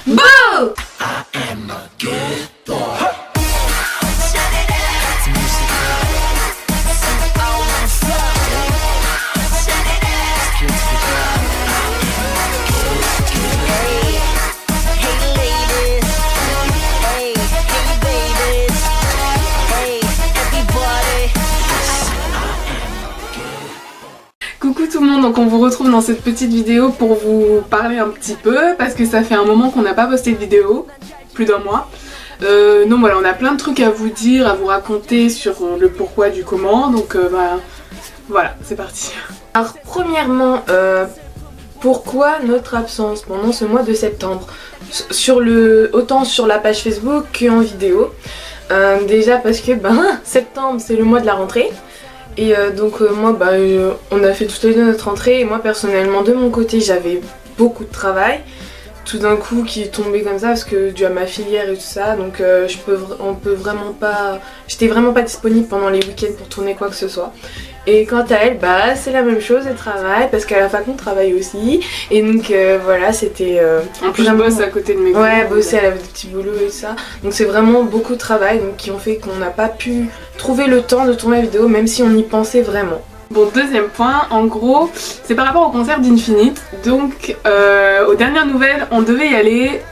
Boo! Coucou tout le monde, donc on vous retrouve dans cette petite vidéo pour vous parler un petit peu parce que ça fait un moment qu'on n'a pas posté de vidéo, plus d'un mois. Donc voilà, on a plein de trucs à vous dire, à vous raconter sur le pourquoi du comment, donc voilà, c'est parti. Alors premièrement, pourquoi notre absence pendant ce mois de septembre, autant sur la page Facebook qu'en vidéo. Déjà parce que septembre c'est le mois de la rentrée. Et donc moi on a fait toutes les deux notre rentrée et moi personnellement de mon côté j'avais beaucoup de travail tout d'un coup qui est tombé comme ça parce que dû à ma filière et tout ça, donc j'étais vraiment pas disponible pendant les week-ends pour tourner quoi que ce soit. Et quant à elle, c'est la même chose, elle travaille parce qu'à la fac on travaille aussi. Et donc voilà, c'était... en plus je bosse à côté de mes cours. Ouais, bosser, elle avait des petits boulots et ça. Donc c'est vraiment beaucoup de travail donc, qui ont fait qu'on n'a pas pu trouver le temps de tourner la vidéo même si on y pensait vraiment. Bon, deuxième point, en gros, c'est par rapport au concert d'Infinite. Donc aux dernières nouvelles, on devait y aller.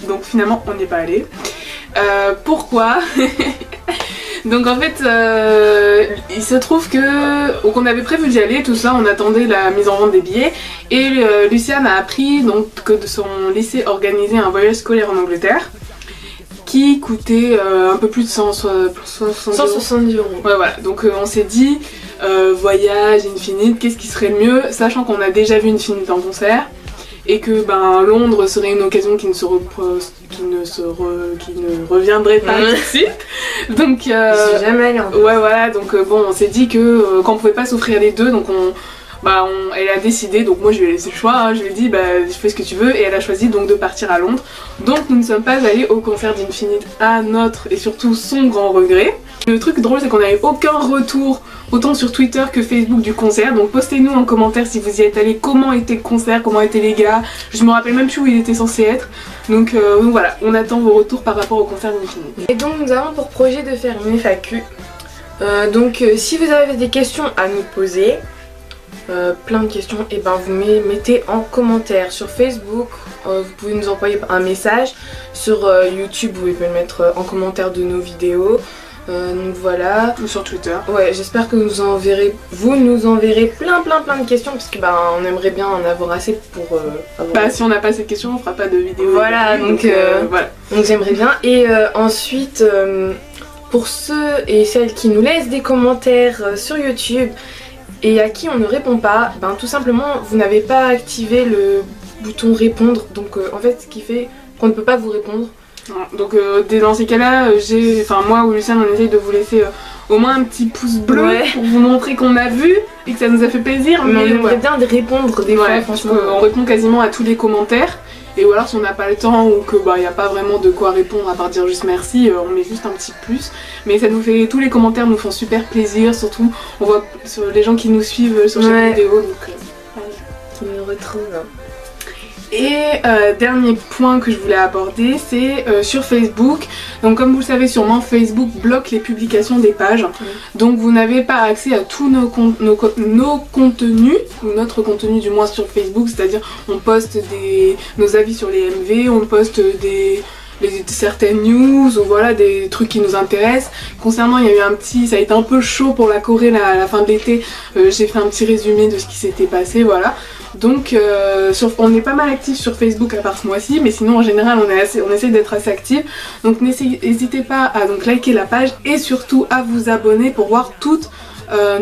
Donc finalement on n'y est pas allé. Pourquoi? Donc en fait, il se trouve qu'on avait prévu d'y aller, tout ça, on attendait la mise en vente des billets. Et Luciane a appris donc, que de son lycée organisait un voyage scolaire en Angleterre qui coûtait un peu plus de 170 euros. Ouais, voilà, donc on s'est dit, voyage, Infinite, qu'est-ce qui serait le mieux, sachant qu'on a déjà vu Infinite en concert. Et que Londres serait une occasion qui ne reviendrait pas tout de suite. Donc je suis jamais allée en France. Ouais voilà, donc on s'est dit que qu'on pouvait pas s'offrir les deux, donc elle a décidé, donc moi je lui ai laissé le choix, hein, je lui ai dit je fais ce que tu veux et elle a choisi donc de partir à Londres. Donc nous ne sommes pas allés au concert d'Infinite à notre et surtout son grand regret. Le truc drôle c'est qu'on n'avait aucun retour autant sur Twitter que Facebook du concert, donc postez-nous en commentaire si vous y êtes allés, comment était le concert, comment étaient les gars, je me rappelle même plus où il était censé être, donc voilà, on attend vos retours par rapport au concert d'Infinite. Et donc nous avons pour projet de faire une FAQ, donc si vous avez des questions à nous poser, plein de questions, et vous mettez en commentaire sur Facebook, vous pouvez nous envoyer un message, sur YouTube vous pouvez le mettre en commentaire de nos vidéos. Donc voilà. Ou sur Twitter. Ouais, j'espère que vous nous enverrez plein de questions parce que on aimerait bien en avoir assez pour avoir... si on n'a pas ces questions on fera pas de vidéo. Voilà, donc voilà. Donc j'aimerais bien. Et ensuite pour ceux et celles qui nous laissent des commentaires sur YouTube et à qui on ne répond pas, tout simplement vous n'avez pas activé le bouton répondre, donc en fait ce qui fait qu'on ne peut pas vous répondre. Donc dans ces cas-là, moi ou Luciane on essaye de vous laisser au moins un petit pouce bleu pour vous montrer qu'on a vu et que ça nous a fait plaisir. Mais on aimerait bien répondre des fois, franchement. On répond quasiment à tous les commentaires. Et ou alors si on n'a pas le temps ou que y a pas vraiment de quoi répondre à part dire juste merci, on met juste un petit plus. Mais tous les commentaires nous font super plaisir, surtout on voit sur les gens qui nous suivent sur chaque vidéo. Donc qui nous retrouvent. Et dernier point que je voulais aborder, c'est sur Facebook. Donc comme vous le savez sûrement, Facebook bloque les publications des pages. Donc vous n'avez pas accès à tous nos contenus, ou notre contenu du moins sur Facebook, c'est-à-dire on poste nos avis sur les MV, on poste certaines news ou voilà des trucs qui nous intéressent. Concernant, il y a eu ça a été un peu chaud pour la Corée à la fin de l'été. J'ai fait un petit résumé de ce qui s'était passé, voilà. Donc on est pas mal actifs sur Facebook à part ce mois-ci, mais sinon en général on essaie d'être assez actifs. Donc n'hésitez pas à liker la page et surtout à vous abonner pour voir toutes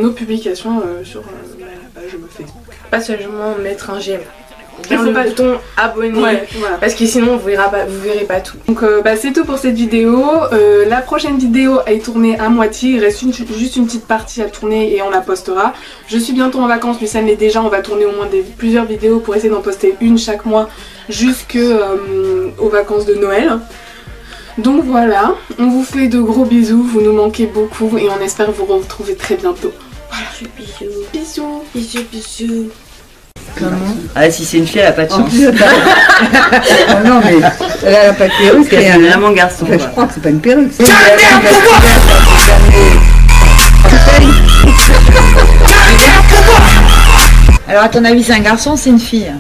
nos publications sur la page Facebook. Pas seulement mettre un j'aime. Bien le bouton abonner, parce que sinon vous verrez pas tout. Donc c'est tout pour cette vidéo. La prochaine vidéo est tournée à moitié, il reste juste une petite partie à tourner et on la postera. Je suis bientôt en vacances, Luciane l'est déjà, on va tourner au moins plusieurs vidéos pour essayer d'en poster une chaque mois jusqu'aux vacances de Noël. Donc voilà, on vous fait de gros bisous, vous nous manquez beaucoup et on espère vous retrouver très bientôt. Voilà, bisous. Bisous. Bisous. Ah, si c'est une fille, elle a pas de En chance. plus, oh non, mais elle a pas de perruque. Elle est rien, hein. vraiment garçon. Enfin, je quoi. crois que c'est pas une perruque. C'est Alors à ton avis c'est un garçon ou c'est une fille?